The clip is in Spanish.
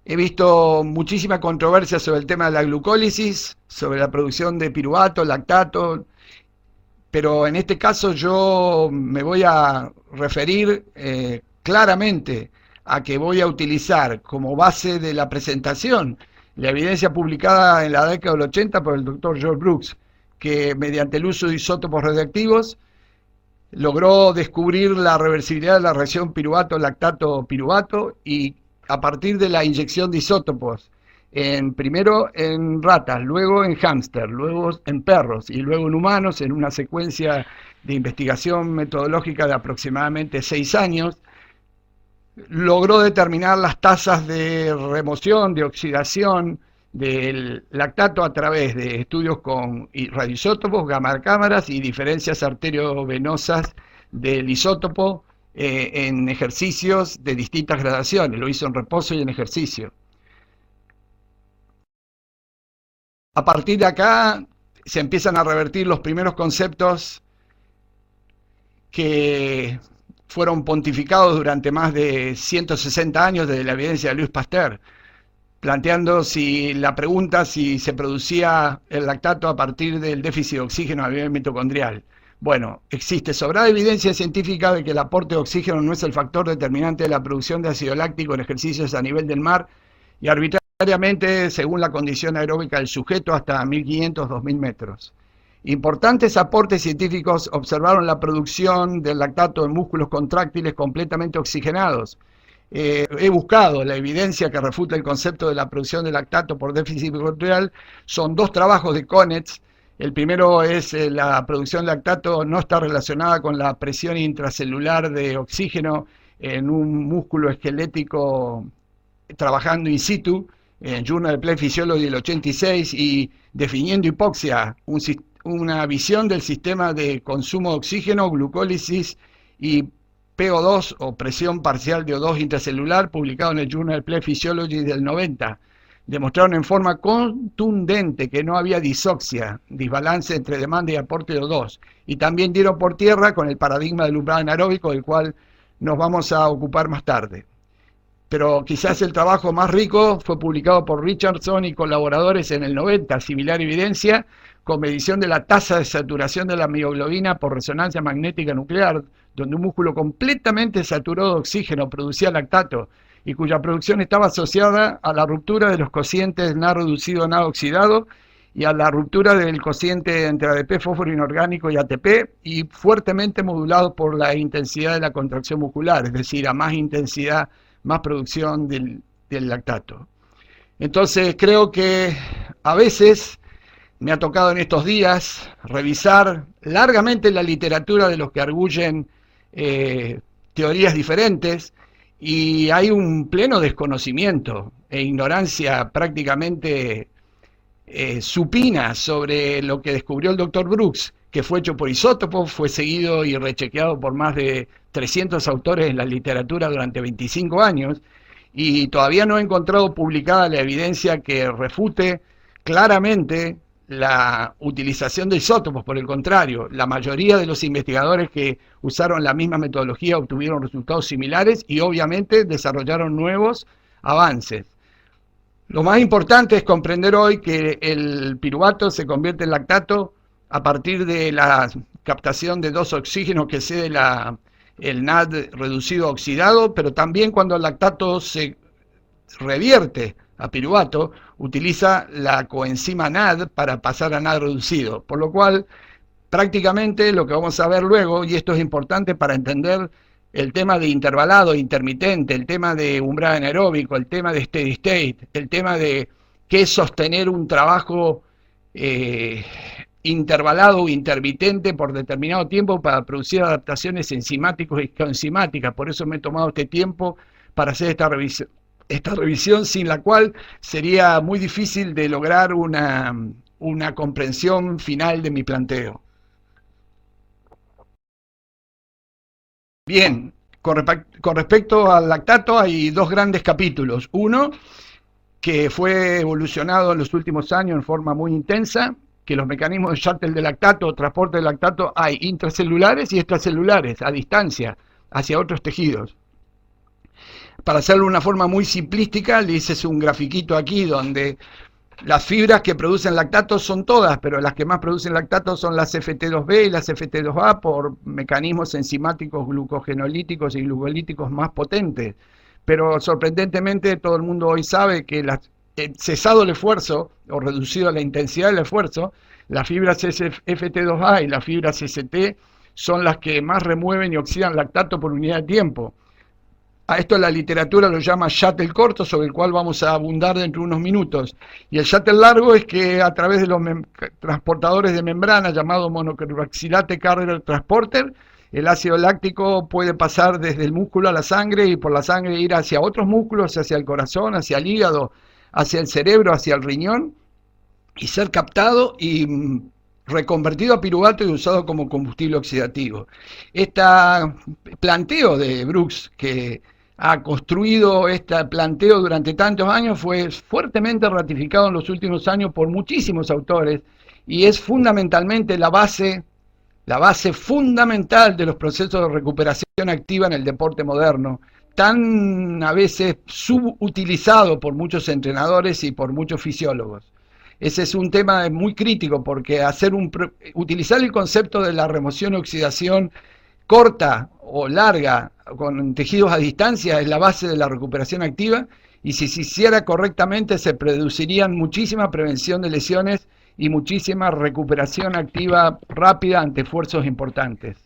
He visto muchísima controversia sobre el tema de la glucólisis, sobre la producción de piruvato, lactato, pero en este caso yo me voy a referir claramente a que voy a utilizar como base de la presentación la evidencia publicada en la década del 80 por el doctor George Brooks, que mediante el uso de isótopos radiactivos logró descubrir la reversibilidad de la reacción piruvato-lactato-piruvato y a partir de la inyección de isótopos, primero en ratas, luego en hámster, luego en perros y luego en humanos, en una secuencia de investigación metodológica de aproximadamente 6 años, logró determinar las tasas de remoción, de oxidación del lactato a través de estudios con radioisótopos, gamma cámaras y diferencias arteriovenosas del isótopo en ejercicios de distintas gradaciones. Lo hizo en reposo y en ejercicio. A partir de acá se empiezan a revertir los primeros conceptos que fueron pontificados durante más de 160 años desde la evidencia de Louis Pasteur, planteando la pregunta si se producía el lactato a partir del déficit de oxígeno a nivel mitocondrial. Bueno, existe sobrada evidencia científica de que el aporte de oxígeno no es el factor determinante de la producción de ácido láctico en ejercicios a nivel del mar y arbitrariamente según la condición aeróbica del sujeto hasta 1500-2000 metros. Importantes aportes científicos observaron la producción del lactato en músculos contráctiles completamente oxigenados. He buscado la evidencia que refuta el concepto de la producción de lactato por déficit mitocondrial. Son dos trabajos de Konetz. El primero es la producción de lactato no está relacionada con la presión intracelular de oxígeno en un músculo esquelético trabajando in situ, en Journal of Play Physiology del 86, y definiendo hipoxia, una visión del sistema de consumo de oxígeno, glucólisis y PO2 o presión parcial de O2 intracelular, publicado en el Journal of Play Physiology del 90. Demostraron en forma contundente que no había disoxia, desbalance entre demanda y aporte de O2. Y también dieron por tierra con el paradigma del umbral anaeróbico, del cual nos vamos a ocupar más tarde. Pero quizás el trabajo más rico fue publicado por Richardson y colaboradores en el 90, similar evidencia, con medición de la tasa de saturación de la mioglobina por resonancia magnética nuclear, donde un músculo completamente saturado de oxígeno producía lactato y cuya producción estaba asociada a la ruptura de los cocientes NAD reducido NAD oxidado y a la ruptura del cociente entre ADP, fósforo inorgánico y ATP, y fuertemente modulado por la intensidad de la contracción muscular, es decir, a más intensidad, más producción del lactato. Entonces creo que a veces me ha tocado en estos días revisar largamente la literatura de los que arguyen teorías diferentes y hay un pleno desconocimiento e ignorancia prácticamente supina sobre lo que descubrió el doctor Brooks, que fue hecho por isótopos, fue seguido y rechequeado por más de 300 autores en la literatura durante 25 años y todavía no he encontrado publicada la evidencia que refute claramente la utilización de isótopos. Por el contrario, la mayoría de los investigadores que usaron la misma metodología obtuvieron resultados similares y obviamente desarrollaron nuevos avances. Lo más importante es comprender hoy que el piruvato se convierte en lactato a partir de la captación de dos oxígenos que cede el NAD reducido oxidado, pero también cuando el lactato se revierte a piruvato, utiliza la coenzima NAD para pasar a NAD reducido, por lo cual prácticamente lo que vamos a ver luego, y esto es importante para entender el tema de intervalado, intermitente, el tema de umbral anaeróbico, el tema de steady state, el tema de qué es sostener un trabajo intervalado o intermitente por determinado tiempo para producir adaptaciones enzimáticas y coenzimáticas. Por eso me he tomado este tiempo para hacer esta revisión sin la cual sería muy difícil de lograr una comprensión final de mi planteo. Bien, con respecto al lactato hay dos grandes capítulos. Uno, que fue evolucionado en los últimos años en forma muy intensa, que los mecanismos de shuttle de lactato o transporte de lactato hay intracelulares y extracelulares, a distancia, hacia otros tejidos. para hacerlo de una forma muy simplística, le dices un grafiquito aquí donde las fibras que producen lactato son todas, pero las que más producen lactato son las FT2B y las FT2A por mecanismos enzimáticos, glucogenolíticos y glucolíticos más potentes. Pero sorprendentemente todo el mundo hoy sabe que cesado el esfuerzo o reducido la intensidad del esfuerzo, las fibras FT2A y las fibras ST son las que más remueven y oxidan lactato por unidad de tiempo. A esto la literatura lo llama shuttle corto, sobre el cual vamos a abundar dentro de unos minutos. Y el shuttle largo es que a través de los transportadores de membrana llamado monocarboxilate carrier transporter, el ácido láctico puede pasar desde el músculo a la sangre y por la sangre ir hacia otros músculos, hacia el corazón, hacia el hígado, hacia el cerebro, hacia el riñón, y ser captado y reconvertido a piruvato y usado como combustible oxidativo. Este planteo de Brooks, que ha construido este planteo durante tantos años, fue fuertemente ratificado en los últimos años por muchísimos autores y es fundamentalmente la base fundamental de los procesos de recuperación activa en el deporte moderno, tan a veces subutilizado por muchos entrenadores y por muchos fisiólogos. Ese es un tema muy crítico porque utilizar el concepto de la remoción y oxidación corta o larga con tejidos a distancia es la base de la recuperación activa, y si se hiciera correctamente se producirían muchísima prevención de lesiones y muchísima recuperación activa rápida ante esfuerzos importantes.